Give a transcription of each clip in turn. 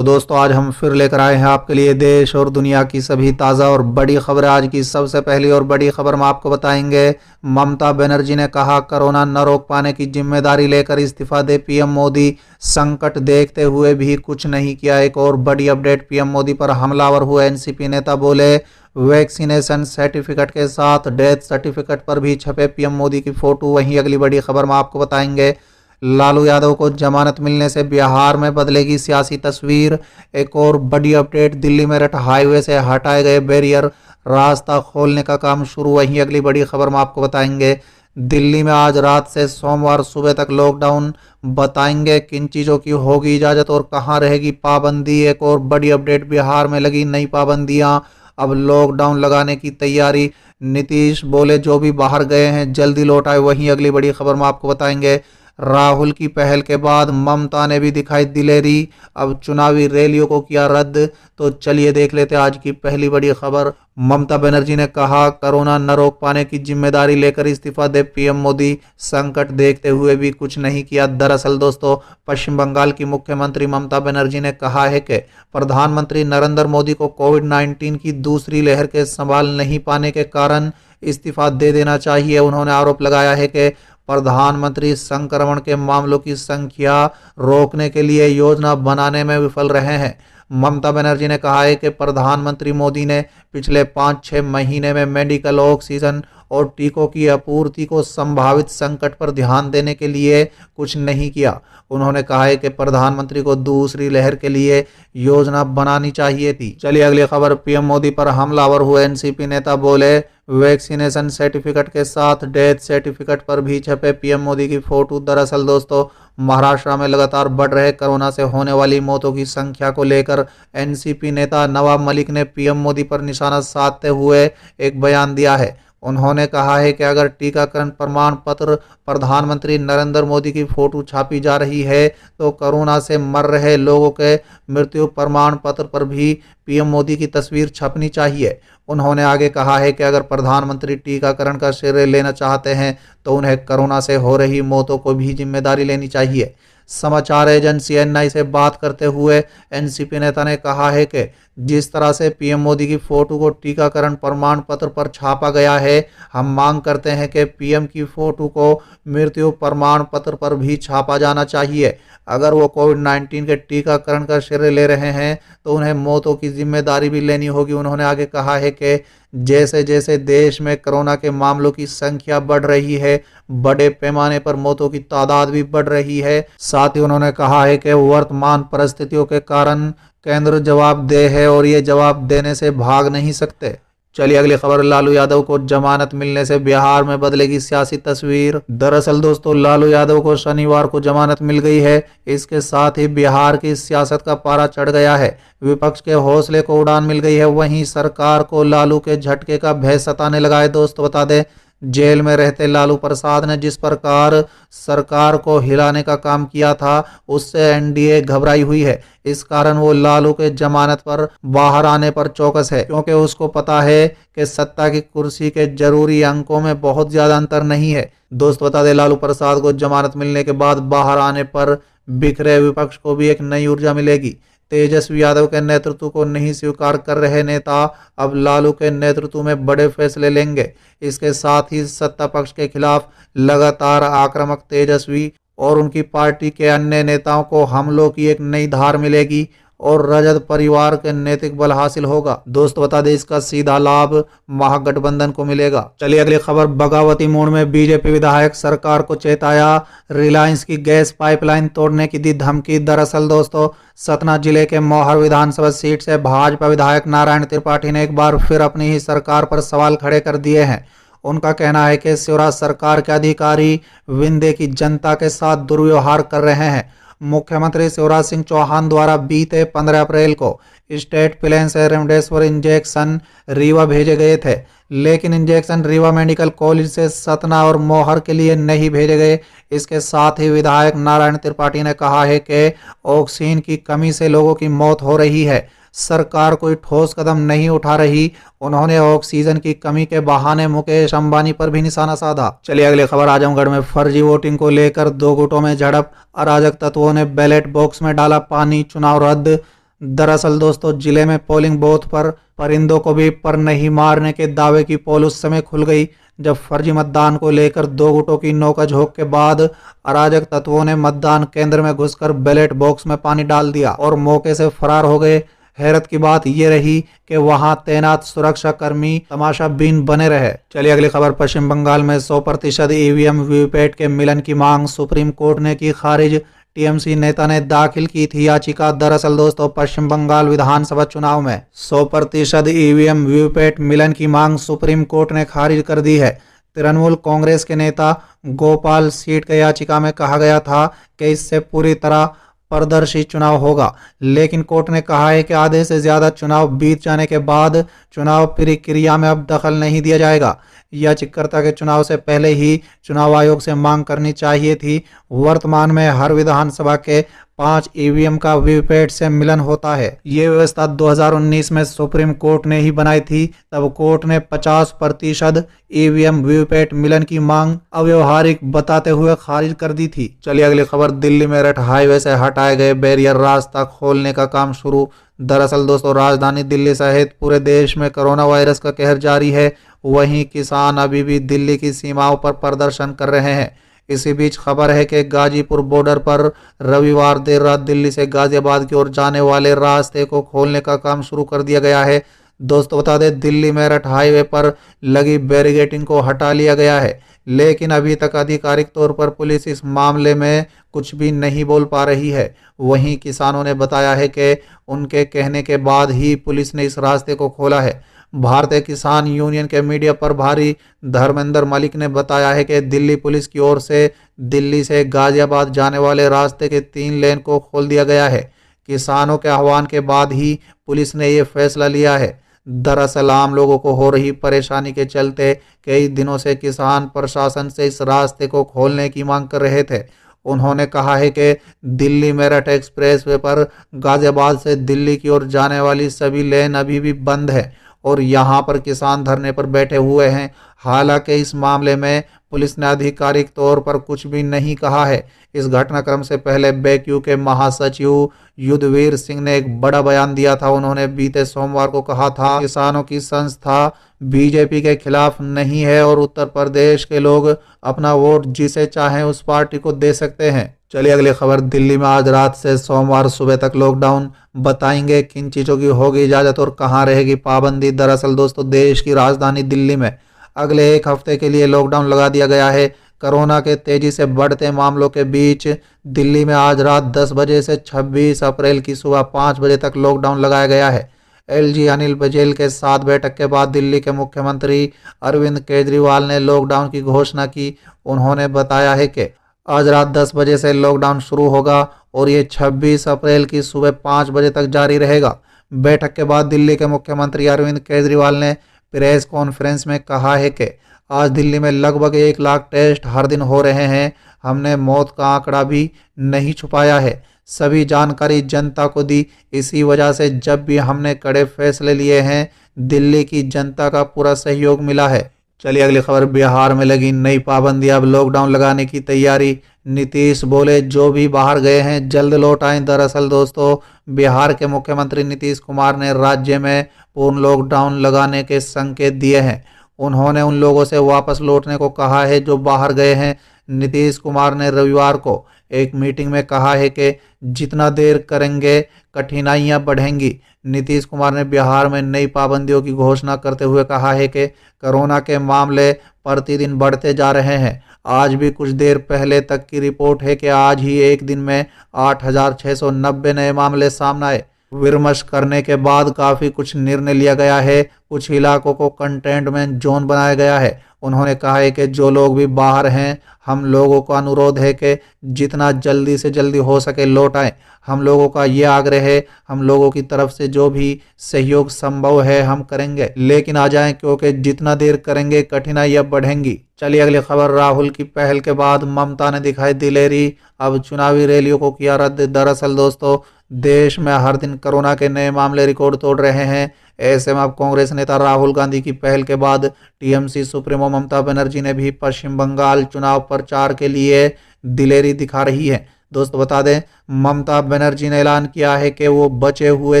तो दोस्तों आज हम फिर लेकर आए हैं आपके लिए देश और दुनिया की सभी ताज़ा और बड़ी खबर। आज की सबसे पहली और बड़ी खबर हम आपको बताएंगे। ममता बनर्जी ने कहा कोरोना न रोक पाने की जिम्मेदारी लेकर इस्तीफा दे पीएम मोदी। संकट देखते हुए भी कुछ नहीं किया। एक और बड़ी अपडेट, पीएम मोदी पर हमलावर हुए एनसीपी नेता बोले वैक्सीनेशन सर्टिफिकेट के साथ डेथ सर्टिफिकेट पर भी छपे पीएम मोदी की फोटो। वहीं अगली बड़ी खबर में आपको बताएंगे लालू यादव को जमानत मिलने से बिहार में बदलेगी सियासी तस्वीर। एक और बड़ी अपडेट, दिल्ली मेरठ हाईवे से हटाए गए बैरियर, रास्ता खोलने का काम शुरू। वहीं अगली बड़ी खबर में आपको बताएंगे दिल्ली में आज रात से सोमवार सुबह तक लॉकडाउन। बताएंगे किन चीज़ों की होगी इजाज़त और कहां रहेगी पाबंदी। एक और बड़ी अपडेट, बिहार में लगी नई पाबंदियां, अब लॉकडाउन लगाने की तैयारी। नीतीश बोले जो भी बाहर गए हैं जल्दी लौट आए। वहीं अगली बड़ी खबर में आपको बताएंगे राहुल की पहल के बाद ममता ने भी दिखाई दिलेरी, अब चुनावी रैलियों को किया रद्द। तो चलिए देख लेते हैं आज की पहली बड़ी खबर। ममता बनर्जी ने कहा कोरोना न रोक पाने की जिम्मेदारी लेकर इस्तीफा दे पीएम मोदी। संकट देखते हुए भी कुछ नहीं किया। दरअसल दोस्तों पश्चिम बंगाल की मुख्यमंत्री ममता बनर्जी ने कहा है कि प्रधानमंत्री नरेंद्र मोदी को कोविड-19 की दूसरी लहर के संभाल नहीं पाने के कारण इस्तीफा दे देना चाहिए। उन्होंने आरोप लगाया है कि प्रधानमंत्री संक्रमण के मामलों की संख्या रोकने के लिए योजना बनाने में विफल रहे हैं। ममता बनर्जी ने कहा है कि प्रधानमंत्री मोदी ने पिछले 5-6 महीने में मेडिकल ऑक्सीजन और टीकों की आपूर्ति को संभावित संकट पर ध्यान देने के लिए कुछ नहीं किया। उन्होंने कहा है कि प्रधानमंत्री को दूसरी लहर के लिए योजना बनानी चाहिए थी। चलिए अगली खबर, पीएम मोदी पर हमलावर हुए एनसीपी नेता बोले वैक्सीनेशन सर्टिफिकेट के साथ डेथ सर्टिफिकेट पर भी छपे पीएम मोदी की फोटो। दरअसल दोस्तों महाराष्ट्र में लगातार बढ़ रहे कोरोना से होने वाली मौतों की संख्या को लेकर एनसीपी नेता नवाब मलिक ने पीएम मोदी पर निशाना साधते हुए एक बयान दिया है। उन्होंने कहा है कि अगर टीकाकरण प्रमाण पत्र प्रधानमंत्री नरेंद्र मोदी की फोटो छापी जा रही है तो कोरोना से मर रहे लोगों के मृत्यु प्रमाण पत्र पर भी पीएम मोदी की तस्वीर छपनी चाहिए। उन्होंने आगे कहा है कि अगर प्रधानमंत्री टीकाकरण का श्रेय लेना चाहते हैं तो उन्हें कोरोना से हो रही मौतों को भी जिम्मेदारी लेनी चाहिए। समाचार एजेंसी एएनआई से बात करते हुए एनसीपी नेता ने कहा है कि जिस तरह से पीएम मोदी की फोटो को टीकाकरण प्रमाण पत्र पर छापा गया है, हम मांग करते हैं कि पीएम की फोटो को मृत्यु प्रमाण पत्र पर भी छापा जाना चाहिए। अगर वो कोविड-19 के टीकाकरण का श्रेय ले रहे हैं तो उन्हें मौतों की जिम्मेदारी भी लेनी होगी। उन्होंने आगे कहा है कि जैसे जैसे देश में कोरोना के मामलों की संख्या बढ़ रही है, बड़े पैमाने पर मौतों की तादाद भी बढ़ रही है। साथ ही उन्होंने कहा है कि वर्तमान परिस्थितियों के कारण केंद्र जवाबदेह है और ये जवाब देने से भाग नहीं सकते। चलिए अगली खबर, लालू यादव को जमानत मिलने से बिहार में बदलेगी सियासी तस्वीर। दरअसल दोस्तों लालू यादव को शनिवार को जमानत मिल गई है। इसके साथ ही बिहार की सियासत का पारा चढ़ गया है। विपक्ष के हौसले को उड़ान मिल गई है। वहीं सरकार को लालू के झटके का भय सताने लगा है। दोस्तों बता दें जेल में रहते लालू प्रसाद ने जिस प्रकार सरकार को हिलाने का काम किया था उससे एनडीए घबराई हुई है। इस कारण वो लालू के जमानत पर बाहर आने पर चौकस है, क्योंकि उसको पता है कि सत्ता की कुर्सी के जरूरी अंकों में बहुत ज्यादा अंतर नहीं है। दोस्त बता दें लालू प्रसाद को जमानत मिलने के बाद बाहर आने पर बिखरे विपक्ष को भी एक नई ऊर्जा मिलेगी। तेजस्वी यादव के नेतृत्व को नहीं स्वीकार कर रहे नेता अब लालू के नेतृत्व में बड़े फैसले लेंगे। इसके साथ ही सत्ता पक्ष के खिलाफ लगातार आक्रामक तेजस्वी और उनकी पार्टी के अन्य नेताओं को हमलों की एक नई धार मिलेगी और रजत परिवार के नैतिक बल हासिल होगा। दोस्त बता दें इसका सीधा लाभ महागठबंधन को मिलेगा। चलिए अगली खबर, बगावती मोड़ में बीजेपी विधायक सरकार को चेताया, रिलायंस की गैस पाइपलाइन तोड़ने की दी धमकी। दरअसल दोस्तों सतना जिले के मौहर विधानसभा सीट से भाजपा विधायक नारायण त्रिपाठी ने एक बार फिर अपनी ही सरकार पर सवाल खड़े कर दिए हैं। उनका कहना है कि शिवराज सरकार के अधिकारी विंध्य की जनता के साथ दुर्व्यवहार कर रहे हैं। मुख्यमंत्री शिवराज सिंह चौहान द्वारा बीते 15 अप्रैल को स्टेट प्लेन से रेमडेसिविर इंजेक्शन रीवा भेजे गए थे, लेकिन इंजेक्शन रीवा मेडिकल कॉलेज से सतना और मौहर के लिए नहीं भेजे गए। इसके साथ ही विधायक नारायण त्रिपाठी ने कहा है कि ऑक्सीजन की कमी से लोगों की मौत हो रही है, सरकार कोई ठोस कदम नहीं उठा रही। उन्होंने ऑक्सीजन की कमी के बहाने मुकेश अंबानी पर भी निशाना साधा। चलिए अगली खबर, आजमगढ़ में फर्जी वोटिंग को लेकर दो गुटों में झड़प, अराजक तत्वों ने बैलेट बॉक्स में डाला पानी, चुनाव रद्द। दरअसल दोस्तों, जिले में पोलिंग बूथ पर परिंदों को भी पर नहीं मारने के दावे की पोल उस समय खुल गई जब फर्जी मतदान को लेकर दो गुटों की नोकझोंक के बाद अराजक तत्वों ने मतदान केंद्र में घुसकर बैलेट बॉक्स में पानी डाल दिया और मौके से फरार हो गए। हैरत की बात यह रही कि वहां तैनात सुरक्षा कर्मी तमाशाबीन बने रहे। चलिए अगली खबर। पश्चिम बंगाल में 100% ईवीएम वीवीपैट के मिलन की मांग सुप्रीम कोर्ट ने की खारिज। टीएमसी नेता ने दाखिल की थी याचिका। दरअसल दोस्तों, पश्चिम बंगाल विधानसभा चुनाव में 100% ईवीएम वीवीपैट मिलन की मांग सुप्रीम कोर्ट ने खारिज कर दी है। तृणमूल कांग्रेस के नेता गोपाल सीट के याचिका में कहा गया था कि इससे पूरी तरह पारदर्शी चुनाव होगा, लेकिन कोर्ट ने कहा है कि आधे से ज्यादा चुनाव बीत जाने के बाद चुनाव प्रक्रिया में अब दखल नहीं दिया जाएगा। याचिकाकर्ता के चुनाव से पहले ही चुनाव आयोग से मांग करनी चाहिए थी। वर्तमान में हर विधानसभा के 5 ईवीएम का वीवीपैट से मिलन होता है। ये व्यवस्था 2019 में सुप्रीम कोर्ट ने ही बनाई थी। तब कोर्ट ने 50% ईवीएम वीवीपैट मिलन की मांग अव्यवहारिक बताते हुए खारिज कर दी थी। चलिए अगली खबर। दिल्ली मेरठ हाईवे से हटाए गए बैरियर रास्ता खोलने का काम शुरू। दरअसल दोस्तों, राजधानी दिल्ली सहित पूरे देश में कोरोना वायरस का कहर जारी है। वहीं किसान अभी भी दिल्ली की सीमाओं पर प्रदर्शन कर रहे हैं। इसी बीच खबर है कि गाजीपुर बॉर्डर पर रविवार देर रात दिल्ली से गाजियाबाद की ओर जाने वाले रास्ते को खोलने का काम शुरू कर दिया गया है। दोस्तों बता दें, दिल्ली मेरठ हाईवे पर लगी बैरिकेडिंग को हटा लिया गया है, लेकिन अभी तक आधिकारिक तौर पर पुलिस इस मामले में कुछ भी नहीं बोल पा रही है। वहीं किसानों ने बताया है कि उनके कहने के बाद ही पुलिस ने इस रास्ते को खोला है। भारतीय किसान यूनियन के मीडिया प्रभारी धर्मेंद्र मलिक ने बताया है कि दिल्ली पुलिस की ओर से दिल्ली से गाजियाबाद जाने वाले रास्ते के 3 लेन को खोल दिया गया है। किसानों के आह्वान के बाद ही पुलिस ने ये फैसला लिया है। दरअसल आम लोगों को हो रही परेशानी के चलते कई दिनों से किसान प्रशासन से इस रास्ते को खोलने की मांग कर रहे थे। उन्होंने कहा है कि दिल्ली मेरठ एक्सप्रेसवे पर गाजियाबाद से दिल्ली की ओर जाने वाली सभी लेन अभी भी बंद है और यहां पर किसान धरने पर बैठे हुए हैं। हालांकि इस मामले में पुलिस ने आधिकारिक तौर पर कुछ भी नहीं कहा है। इस घटनाक्रम से पहले बेक्यू के महासचिव युद्धवीर सिंह ने एक बड़ा बयान दिया था। उन्होंने बीते सोमवार को कहा था, किसानों की संस्था बीजेपी के खिलाफ नहीं है और उत्तर प्रदेश के लोग अपना वोट जिसे चाहें उस पार्टी को दे सकते हैं। चलिए अगली खबर। दिल्ली में आज रात से सोमवार सुबह तक लॉकडाउन। बताएंगे किन चीज़ों की होगी इजाज़त और कहां रहेगी पाबंदी। दरअसल दोस्तों, देश की राजधानी दिल्ली में अगले 1 हफ्ते के लिए लॉकडाउन लगा दिया गया है। कोरोना के तेजी से बढ़ते मामलों के बीच दिल्ली में आज रात 10 बजे से 26 अप्रैल की सुबह 5 बजे तक लॉकडाउन लगाया गया है। एलजी अनिल बघेल के साथ बैठक के बाद दिल्ली के मुख्यमंत्री अरविंद केजरीवाल ने लॉकडाउन की घोषणा की। उन्होंने बताया है कि आज रात 10 बजे से लॉकडाउन शुरू होगा और ये 26 अप्रैल की सुबह 5 बजे तक जारी रहेगा। बैठक के बाद दिल्ली के मुख्यमंत्री अरविंद केजरीवाल ने प्रेस कॉन्फ्रेंस में कहा है कि आज दिल्ली में लगभग 1 लाख टेस्ट हर दिन हो रहे हैं। हमने मौत का आंकड़ा भी नहीं छुपाया है, सभी जानकारी जनता को दी। इसी वजह से जब भी हमने कड़े फैसले लिए हैं, दिल्ली की जनता का पूरा सहयोग मिला है। चलिए अगली खबर। बिहार में लगी नई पाबंदी, अब लॉकडाउन लगाने की तैयारी। नीतीश बोले जो भी बाहर गए हैं जल्द लौट आएं। दरअसल दोस्तों, बिहार के मुख्यमंत्री नीतीश कुमार ने राज्य में पूर्ण लॉकडाउन लगाने के संकेत दिए हैं। उन्होंने उन लोगों से वापस लौटने को कहा है जो बाहर गए हैं। नीतीश कुमार ने रविवार को एक मीटिंग में कहा है कि जितना देर करेंगे कठिनाइयां बढ़ेंगी। नीतीश कुमार ने बिहार में नई पाबंदियों की घोषणा करते हुए कहा है कि कोरोना के मामले प्रतिदिन बढ़ते जा रहे हैं। आज भी कुछ देर पहले तक की रिपोर्ट है कि आज ही एक दिन में 8,690 नए मामले सामने आए। विमर्श करने के बाद काफ़ी कुछ निर्णय लिया गया है। कुछ इलाकों को कंटेनमेंट जोन बनाया गया है। उन्होंने कहा है कि जो लोग भी बाहर हैं, हम लोगों का अनुरोध है कि जितना जल्दी से जल्दी हो सके लौट आएं। हम लोगों का ये आग्रह है, हम लोगों की तरफ से जो भी सहयोग संभव है हम करेंगे, लेकिन आ जाएं क्योंकि जितना देर करेंगे कठिनाइयां बढ़ेंगी। चलिए अगली खबर। राहुल की पहल के बाद ममता ने दिखाई दिलेरी, अब चुनावी रैलियों को किया रद्द। दरअसल दोस्तों, देश में हर दिन कोरोना के नए मामले रिकॉर्ड तोड़ रहे हैं। ऐसे में अब कांग्रेस नेता राहुल गांधी की पहल के बाद टीएमसी सुप्रीमो ममता बनर्जी ने भी पश्चिम बंगाल चुनाव प्रचार के लिए दिलेरी दिखा रही है। दोस्तों बता दें, ममता बनर्जी ने ऐलान किया है कि वो बचे हुए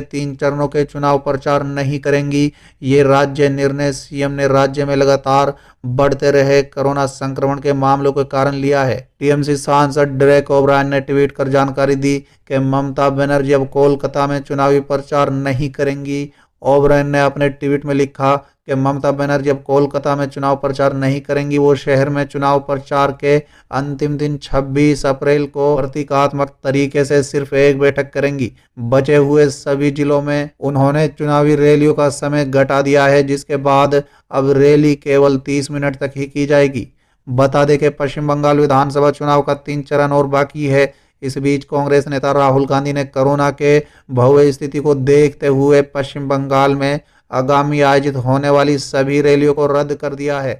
3 चरणों के चुनाव प्रचार नहीं करेंगी। ये राज्य निर्णय सीएम ने राज्य में लगातार बढ़ते रहे कोरोना संक्रमण के मामलों के कारण लिया है। टीएमसी सांसद डेरेक ओब्रायन ने ट्वीट कर जानकारी दी कि ममता बनर्जी अब कोलकाता में चुनावी प्रचार नहीं करेंगी। ओब्रायन ने अपने ट्वीट में लिखा कि ममता बनर्जी अब कोलकाता में चुनाव प्रचार नहीं करेंगी। वो शहर में चुनाव प्रचार के अंतिम दिन 26 अप्रैल को प्रतीकात्मक तरीके से सिर्फ एक बैठक करेंगी। बचे हुए सभी जिलों में उन्होंने चुनावी रैलियों का समय घटा दिया है, जिसके बाद अब रैली केवल 30 मिनट तक ही की जाएगी। बता दें कि पश्चिम बंगाल विधानसभा चुनाव का 3 चरण और बाकी है। इस बीच कांग्रेस नेता राहुल गांधी ने कोरोना के भव्य स्थिति को देखते हुए पश्चिम बंगाल में आगामी आयोजित होने वाली सभी रैलियों को रद्द कर दिया है।